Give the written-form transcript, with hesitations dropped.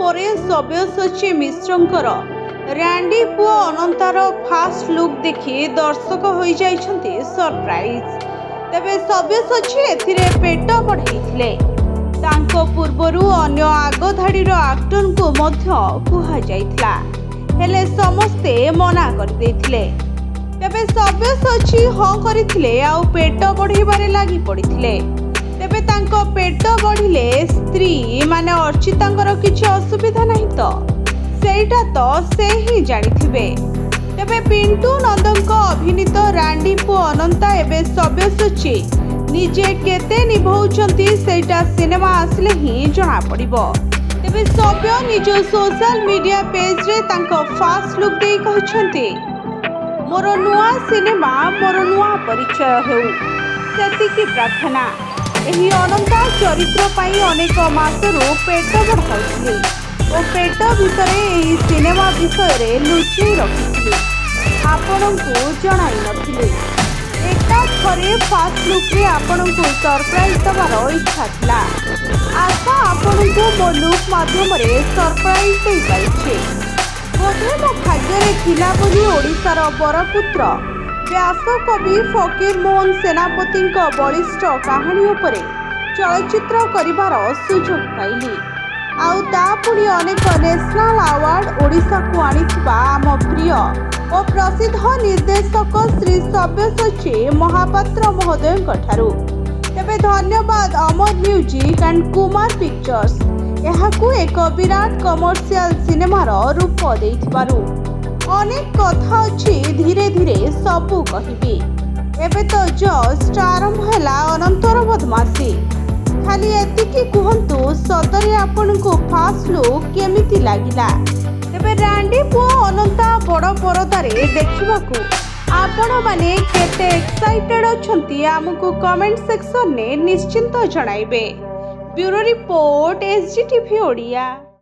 ପରେ ସବ୍ୟସାଚୀ ମିଶ୍ରଙ୍କର ରାଣ୍ଡି ପୁଅ ଅନନ୍ତାର ଫାଷ୍ଟ ଲୁକ୍ ଦେଖି ଦର୍ଶକ ହୋଇଯାଇଛନ୍ତି ସରପ୍ରାଇଜ। ତେବେ ସବ୍ୟସାଚୀ ଏଥିରେ ପେଟ ବଢ଼ାଇଥିଲେ। ତାଙ୍କ ପୂର୍ବରୁ ଅନ୍ୟ ଆଗ ଧାଡ଼ିର ଆକ୍ଟରଙ୍କୁ ମଧ୍ୟ କୁହାଯାଇଥିଲା, ହେଲେ ସମସ୍ତେ ମନା କରିଦେଇଥିଲେ। ତେବେ ସବ୍ୟସାଚୀ ହଁ କରିଥିଲେ ଆଉ ପେଟ ବଢ଼ାଇବାରେ ଲାଗି ପଡ଼ିଥିଲେ। ତେବେ ତାଙ୍କ ପେଟ ବଢ଼ିଲେ ସ୍ତ୍ରୀ ମାନେ ଅର୍ଚ୍ଚିତାଙ୍କର କିଛି ଅସୁବିଧା ନାହିଁ ତ? ସେଇଟା ତ ସେ ହିଁ ଜାଣିଥିବେ। ତେବେ ପିଣ୍ଟୁ ନନ୍ଦଙ୍କ ଅଭିନୀତ ରାଣ୍ଡି ପୁଅ ଅନନ୍ତା ଏବେ ସବ୍ୟସାଚୀ ନିଜେ କେତେ ନିଭାଉଛନ୍ତି ସେଇଟା ସିନେମା ଆସିଲେ ହିଁ ଜଣାପଡ଼ିବ। ତେବେ ସବ୍ୟ ନିଜ ସୋଶାଲ ମିଡିଆ ପେଜରେ ତାଙ୍କ ଫାଷ୍ଟ ଲୁକ୍ ଦେଇ କହିଛନ୍ତି, ମୋର ନୂଆ ସିନେମା ମୋର ନୂଆ ପରିଚୟ ହେଉ, ସେତିକି ପ୍ରାର୍ଥନା। ଏହି ଅନନ୍ତା ଚରିତ୍ର ପାଇଁ ଅନେକ ମାସରୁ ପେଟ ବଢ଼ାଉଥିଲି ଓ ପେଟ ଭିତରେ ଏହି ସିନେମା ବିଷୟରେ ଲୁଚେଇ ରଖିଥିଲି, ଆପଣଙ୍କୁ ଜଣାଇ ନଥିଲି। ଏକାଥରେ ଫାଷ୍ଟ ଲୁକ୍ରେ ଆପଣଙ୍କୁ ସରପ୍ରାଇଜ ଦେବାର ଇଚ୍ଛା ଥିଲା। ଆଶା ଆପଣଙ୍କୁ ମୋ ଲୁକ୍ ମାଧ୍ୟମରେ ସରପ୍ରାଇଜ ଦେଇପାରିଛି। ବୋଧେ ମୋ ଭାଗ୍ୟରେ ଥିଲା ବୋଲି ଓଡ଼ିଶାର ବରପୁତ୍ର ବ୍ୟାସକବି ଫକୀର ମୋହନ ସେନାପତିଙ୍କ ବଳିଷ୍ଠ କାହାଣୀ ଉପରେ ଚଳଚ୍ଚିତ୍ର କରିବାର ସୁଯୋଗ ପାଇଲି। ଆଉ ତା ପୁଣି ଅନେକ ନ୍ୟାସନାଲ ଆୱାର୍ଡ ଓଡ଼ିଶାକୁ ଆଣିଥିବା ଆମ ପ୍ରିୟ ଓ ପ୍ରସିଦ୍ଧ ନିର୍ଦ୍ଦେଶକ ଶ୍ରୀ ସବ୍ୟସାଚୀ ମହାପାତ୍ର ମହୋଦୟଙ୍କ ଠାରୁ। ତେବେ ଧନ୍ୟବାଦ ଅମର ମ୍ୟୁଜିକ୍ ଆଣ୍ଡ କୁମାର ପିକ୍ଚର୍ସ ଏହାକୁ ଏକ ବିରାଟ କମର୍ସିଆଲ ସିନେମାର ରୂପ ଦେଇଥିବାରୁ। ଅନେକ କଥା ଅଛି, ଧୀରେ ଧୀରେ ସବୁ କହିବି। ଏବେ ତ ଜଷ୍ଟ ଆରମ୍ଭ ହେଲା ଅନନ୍ତର ବଦମାସି। ଖାଲି ଏତିକି କୁହନ୍ତୁ, ସତରେ ଆପଣଙ୍କୁ ଫାଷ୍ଟ ଲୁକ୍ କେମିତି ଲାଗିଲା? ତେବେ ରାଣ୍ଡି ପୁଅ ଅନନ୍ତା ବଡ଼ ପରଦାରେ ଦେଖିବାକୁ ଆପଣମାନେ କେତେ ଏକ୍ସାଇଟେଡ୍ ଅଛନ୍ତି ଆମକୁ କମେଣ୍ଟ ସେକ୍ସନରେ ନିଶ୍ଚିନ୍ତ ଜଣାଇବେ। Bureau report, SGTV Odia.